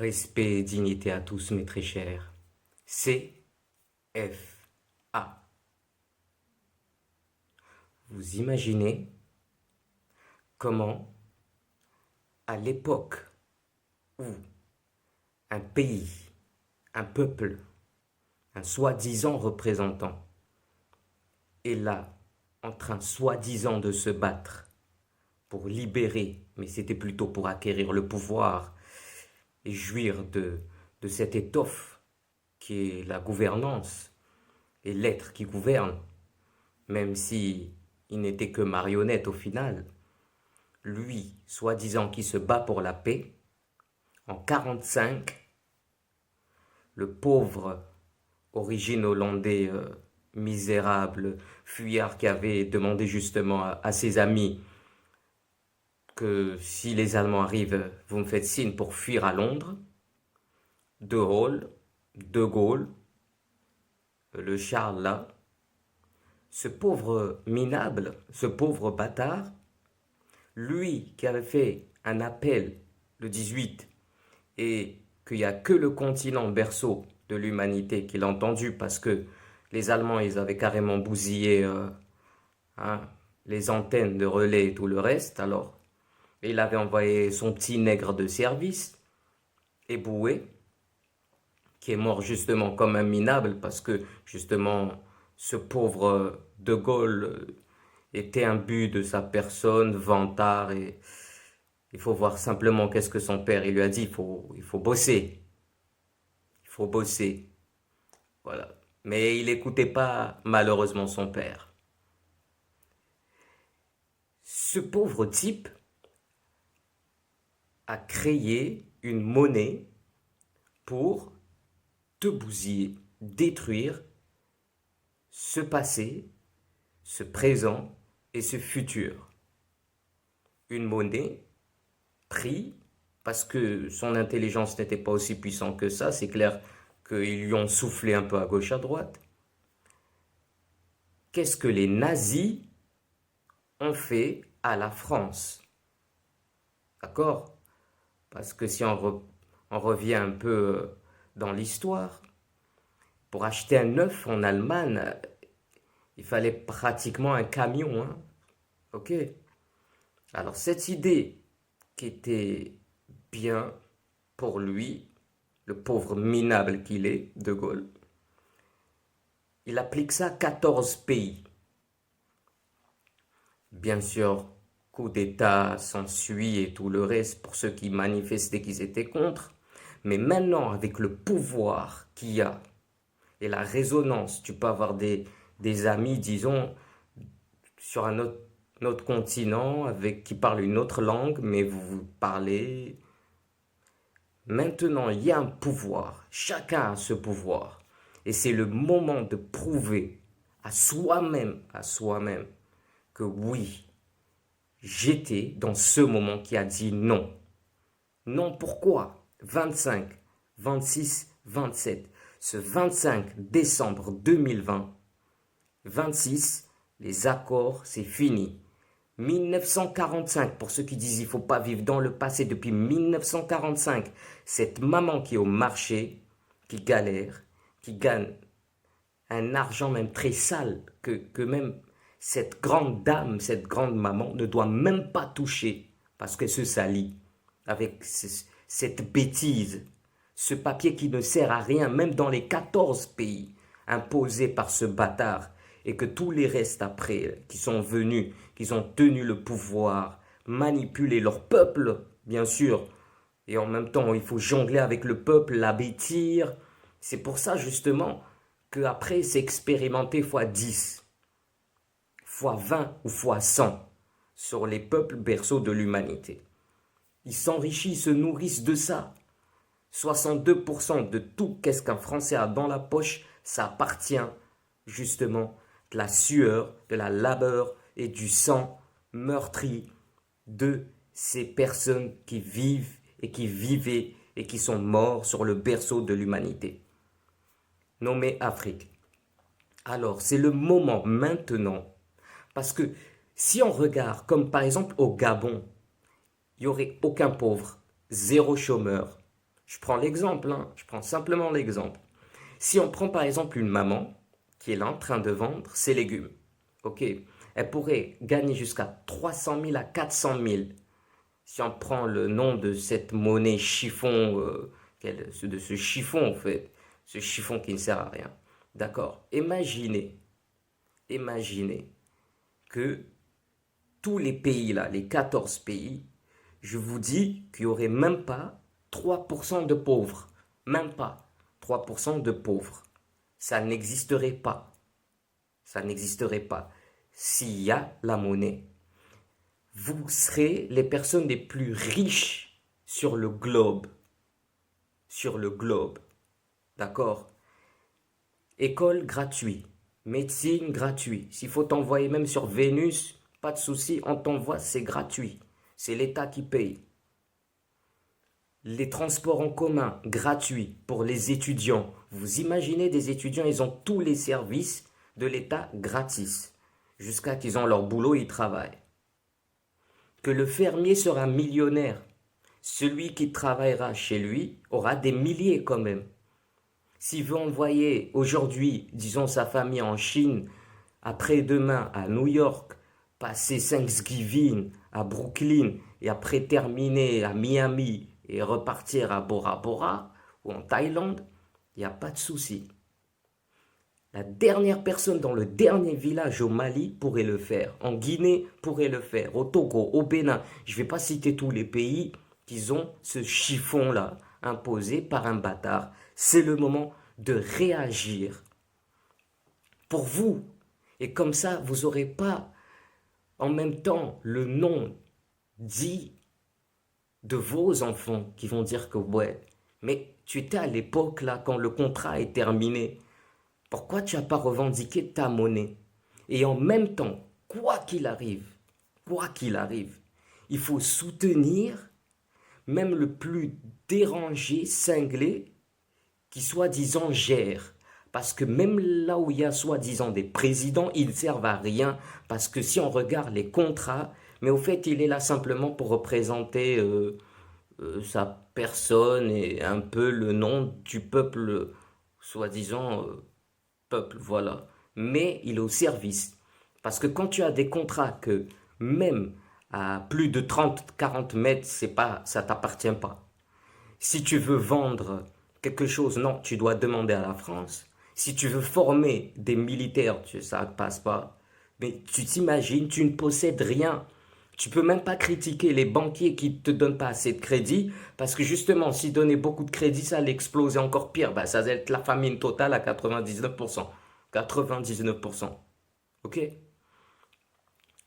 Respect et dignité à tous, mes très chers. CFA. Vous imaginez comment, à l'époque où un pays, un peuple, un soi-disant représentant est là, en train soi-disant de se battre pour libérer, mais c'était plutôt pour acquérir le pouvoir et jouir de cette étoffe qui est la gouvernance et l'être qui gouverne, même si il n'était que marionnette au final. Lui, soi-disant qui se bat pour la paix, en 1945, le pauvre origine hollandais misérable, fuyard qui avait demandé justement à ses amis que si les Allemands arrivent, vous me faites signe pour fuir à Londres. De Gaulle, le Charles là, ce pauvre minable, ce pauvre bâtard, lui qui avait fait un appel le 18 et qu'il n'y a que le continent berceau de l'humanité qui l'a entendu parce que les Allemands, ils avaient carrément bousillé hein, les antennes de relais et tout le reste. Alors, il avait envoyé son petit nègre de service, Eboué, qui est mort justement comme un minable parce que justement ce pauvre De Gaulle était imbu de sa personne, vantard, et il faut voir simplement qu'est-ce que son père il lui a dit, il faut bosser, il faut bosser, voilà. Mais il n'écoutait pas malheureusement son père. Ce pauvre type a créé une monnaie pour te bousiller, détruire ce passé, ce présent et ce futur. Une monnaie pris parce que son intelligence n'était pas aussi puissante que ça, c'est clair qu'ils lui ont soufflé un peu à gauche à droite. Qu'est-ce que les nazis ont fait à la France? D'accord? Parce que si on revient un peu dans l'histoire, pour acheter un œuf en Allemagne, il fallait pratiquement un camion. Hein? Ok? Alors cette idée qui était bien pour lui, le pauvre minable qu'il est, De Gaulle, il applique ça à 14 pays. Bien sûr, coup d'État s'ensuit et tout le reste pour ceux qui manifestaient qu'ils étaient contre. Mais maintenant, avec le pouvoir qu'il y a et la résonance, tu peux avoir des amis, disons, sur un autre continent qui parlent une autre langue, mais vous parlez. Maintenant, il y a un pouvoir. Chacun a ce pouvoir. Et c'est le moment de prouver à soi-même, que oui, j'étais dans ce moment qui a dit non. Non, pourquoi? 25, 26, 27. Ce 25 décembre 2020, 26, les accords, c'est fini. 1945, pour ceux qui disent il ne faut pas vivre dans le passé, depuis 1945, cette maman qui est au marché, qui galère, qui gagne un argent même très sale, que même cette grande dame, cette grande maman ne doit même pas toucher, parce qu'elle se salit avec cette bêtise, ce papier qui ne sert à rien, même dans les 14 pays imposés par ce bâtard, et que tous les restes après, qui sont venus, qui ont tenu le pouvoir, manipuler leur peuple, bien sûr, et en même temps, il faut jongler avec le peuple, l'abêtir. C'est pour ça, justement, qu'après, c'est expérimenté fois 10, fois 20 ou fois 100 sur les peuples berceaux de l'humanité. Ils s'enrichissent, ils se nourrissent de ça. 62% de tout qu'est-ce qu'un Français a dans la poche, ça appartient justement de la sueur, de la labeur et du sang meurtri de ces personnes qui vivent et qui vivaient et qui sont morts sur le berceau de l'humanité, nommé Afrique. Alors, c'est le moment maintenant, parce que si on regarde, comme par exemple au Gabon, il n'y aurait aucun pauvre, zéro chômeur, Je prends l'exemple, hein, je prends simplement l'exemple. Si on prend par exemple une maman qui est là en train de vendre ses légumes, ok, elle pourrait gagner jusqu'à 300 000 à 400 000 si on prend le nom de cette monnaie chiffon, de ce chiffon en fait, ce chiffon qui ne sert à rien. D'accord. Imaginez que tous les pays là, les 14 pays, je vous dis qu'il n'y aurait même pas 3% de pauvres. Même pas 3% de pauvres. Ça n'existerait pas. Ça n'existerait pas. S'il y a la monnaie, vous serez les personnes les plus riches sur le globe. Sur le globe. D'accord? École gratuite. Médecine gratuite. S'il faut t'envoyer même sur Vénus, pas de souci, on t'envoie, c'est gratuit. C'est l'État qui paye. Les transports en commun gratuits pour les étudiants. Vous imaginez des étudiants, ils ont tous les services de l'État gratis. Jusqu'à qu'ils ont leur boulot, ils travaillent. Que le fermier sera millionnaire. Celui qui travaillera chez lui aura des milliers quand même. S'il veut envoyer aujourd'hui, disons, sa famille en Chine, après-demain à New York, passer Thanksgiving à Brooklyn et après terminer à Miami et repartir à Bora Bora ou en Thaïlande, il n'y a pas de souci. La dernière personne dans le dernier village au Mali pourrait le faire. En Guinée pourrait le faire. Au Togo, au Bénin. Je ne vais pas citer tous les pays qui ont ce chiffon-là imposé par un bâtard. C'est le moment de réagir pour vous. Et comme ça, vous n'aurez pas en même temps le nom dit de vos enfants qui vont dire que ouais, mais tu étais à l'époque là quand le contrat est terminé. Pourquoi tu n'as pas revendiqué ta monnaie? Et en même temps, quoi qu'il arrive, il faut soutenir même le plus dérangé, cinglé, qui soi-disant gère. Parce que même là où il y a soi-disant des présidents, ils ne servent à rien. Parce que si on regarde les contrats, mais au fait, il est là simplement pour représenter sa personne et un peu le nom du peuple, soi-disant peuple, voilà. Mais il est au service. Parce que quand tu as des contrats que même à plus de 30, 40 mètres, c'est pas, ça t'appartient pas. Si tu veux vendre quelque chose, non, tu dois demander à la France. Si tu veux former des militaires, ça ne passe pas. Mais tu t'imagines, tu ne possèdes rien. Tu peux même pas critiquer les banquiers qui ne te donnent pas assez de crédit, parce que justement, s'ils donnaient beaucoup de crédit, ça allait exploser encore pire. Ben, ça allait être la famine totale à 99%. 99%. Ok?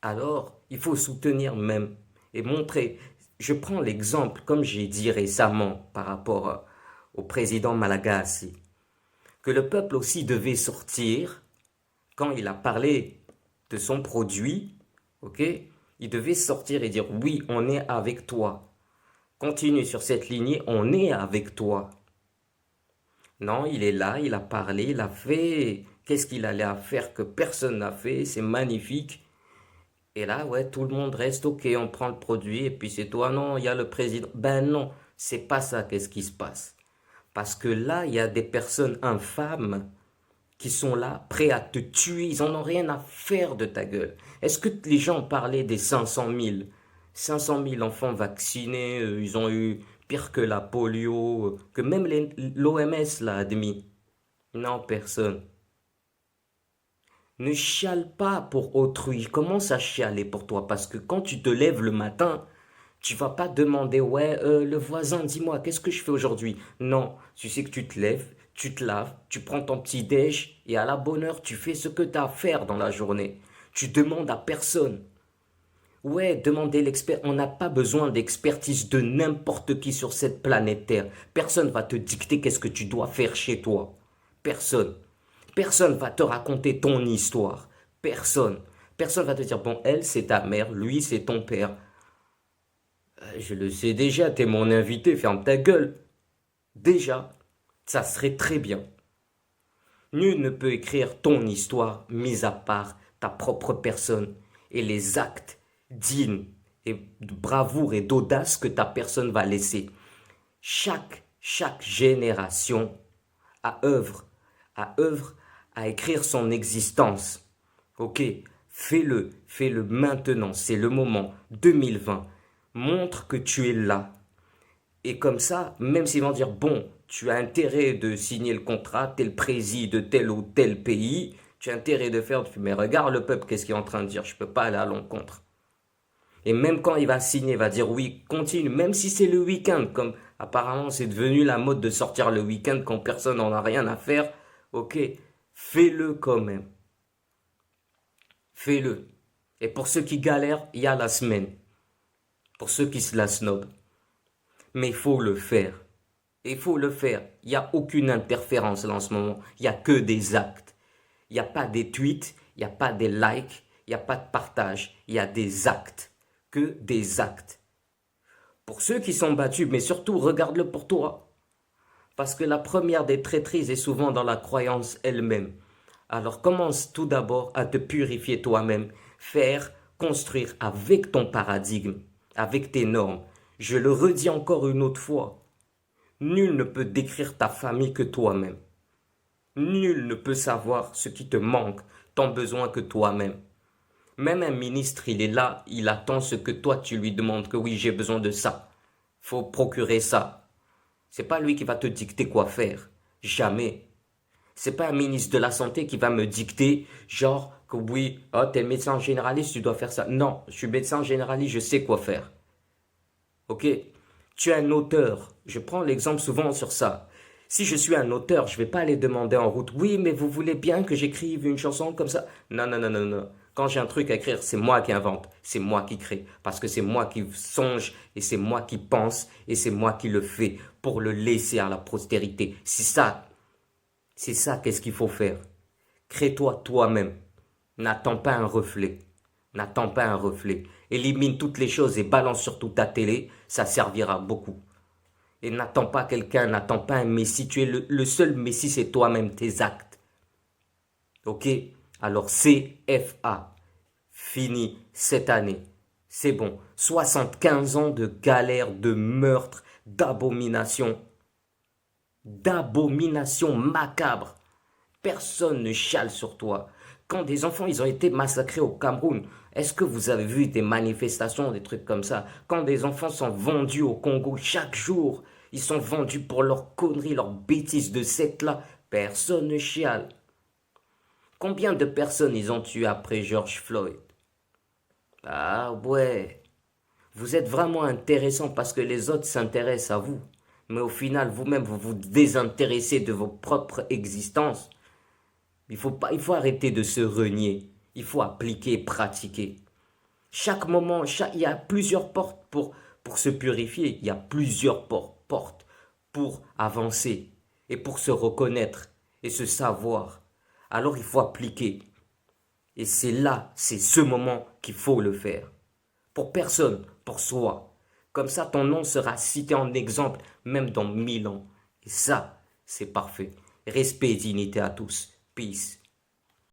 Alors, il faut soutenir même et montrer. Je prends l'exemple, comme j'ai dit récemment par rapport au président Malagasy, que le peuple aussi devait sortir quand il a parlé de son produit, ok? Il devait sortir et dire oui, on est avec toi. Continue sur cette lignée, on est avec toi. Non, il est là, il a parlé, il a fait. Qu'est-ce qu'il allait à faire que personne n'a fait? C'est magnifique. Et là, ouais, tout le monde reste ok, on prend le produit et puis c'est toi, non, il y a le président. Ben non, c'est pas ça, qu'est-ce qui se passe? Parce que là, il y a des personnes infâmes qui sont là, prêts à te tuer. Ils en ont rien à faire de ta gueule. Est-ce que les gens parlaient des 500 000? 500 000 enfants vaccinés, ils ont eu pire que la polio, que même l'OMS l'a admis. Non, personne. Ne chiale pas pour autrui. Commence à chialer pour toi. Parce que quand tu te lèves le matin, tu vas pas demander, ouais, le voisin, dis-moi, qu'est-ce que je fais aujourd'hui? Non, tu sais que tu te lèves, tu te laves, tu prends ton petit déj et à la bonne heure, tu fais ce que tu as à faire dans la journée. Tu demandes à personne. Ouais, demandez l'expert. On n'a pas besoin d'expertise de n'importe qui sur cette planète Terre. Personne va te dicter qu'est-ce que tu dois faire chez toi. Personne. Personne va te raconter ton histoire. Personne. Personne va te dire, bon, elle, c'est ta mère, lui, c'est ton père. Je le sais déjà, t'es mon invité, ferme ta gueule. Déjà, ça serait très bien. Nul ne peut écrire ton histoire, mis à part ta propre personne et les actes dignes et de bravoure et d'audace que ta personne va laisser. Chaque Chaque génération a œuvre à écrire son existence. Ok, fais-le maintenant, c'est le moment, 2020. Montre que tu es là. Et comme ça, même s'ils vont dire, bon, tu as intérêt de signer le contrat, t'es le président de tel ou tel pays, tu as intérêt de faire, mais regarde le peuple, qu'est-ce qu'il est en train de dire, je ne peux pas aller à l'encontre. Et même quand il va signer, il va dire oui, continue, même si c'est le week-end, comme apparemment c'est devenu la mode de sortir le week-end quand personne n'en a rien à faire, ok, fais-le quand même. Fais-le. Et pour ceux qui galèrent, il y a la semaine. Pour ceux qui se la snobent. Mais il faut le faire. Il faut le faire. Il n'y a aucune interférence là en ce moment. Il n'y a que des actes. Il n'y a pas des tweets, il n'y a pas des likes, il n'y a pas de partage. Il y a des actes. Que des actes. Pour ceux qui sont battus, mais surtout regarde-le pour toi. Parce que la première des traîtrises est souvent dans la croyance elle-même. Alors commence tout d'abord à te purifier toi-même, faire, construire avec ton paradigme, avec tes normes. Je le redis encore une autre fois. Nul ne peut décrire ta famille que toi-même. Nul ne peut savoir ce qui te manque, ton besoin que toi-même. Même un ministre, il est là, il attend ce que toi tu lui demandes, que oui, j'ai besoin de ça. Faut procurer ça. C'est pas lui qui va te dicter quoi faire. Jamais. C'est pas un ministre de la Santé qui va me dicter, genre, que oui, oh, t'es médecin généraliste, tu dois faire ça. Non, je suis médecin généraliste, je sais quoi faire. Ok? Tu es un auteur. Je prends l'exemple souvent sur ça. Si je suis un auteur, je vais pas aller demander en route, oui, mais vous voulez bien que j'écrive une chanson comme ça? Non, non, non, non, non. Quand j'ai un truc à écrire, c'est moi qui invente, c'est moi qui crée, parce que c'est moi qui songe, et c'est moi qui pense, et c'est moi qui le fais pour le laisser à la postérité. C'est ça qu'est-ce qu'il faut faire. Crée-toi toi-même. N'attends pas un reflet. N'attends pas un reflet. Élimine toutes les choses et balance surtout ta télé, ça servira beaucoup. Et n'attends pas quelqu'un, n'attends pas un messie. Tu es le seul messie, c'est toi-même, tes actes. Ok? Alors CFA, fini cette année. C'est bon. 75 ans de galère, de meurtre, d'abomination. D'abomination macabre. Personne ne chiale sur toi. Quand des enfants ils ont été massacrés au Cameroun, est-ce que vous avez vu des manifestations, des trucs comme ça? Quand des enfants sont vendus au Congo chaque jour, ils sont vendus pour leurs conneries, leurs bêtises de secte-là, personne ne chiale. Combien de personnes ils ont tué après George Floyd? Ah ouais, vous êtes vraiment intéressant parce que les autres s'intéressent à vous. Mais au final, vous-même, vous vous désintéressez de vos propres existences. Il faut arrêter de se renier. Il faut appliquer, pratiquer. Chaque moment, il y a plusieurs portes pour se purifier. Il y a plusieurs portes pour avancer et pour se reconnaître et se savoir. Alors il faut appliquer. Et c'est là, c'est ce moment qu'il faut le faire. Pour personne, pour soi. Comme ça, ton nom sera cité en exemple, même dans 1000 ans. Et ça, c'est parfait. Respect et dignité à tous. Peace.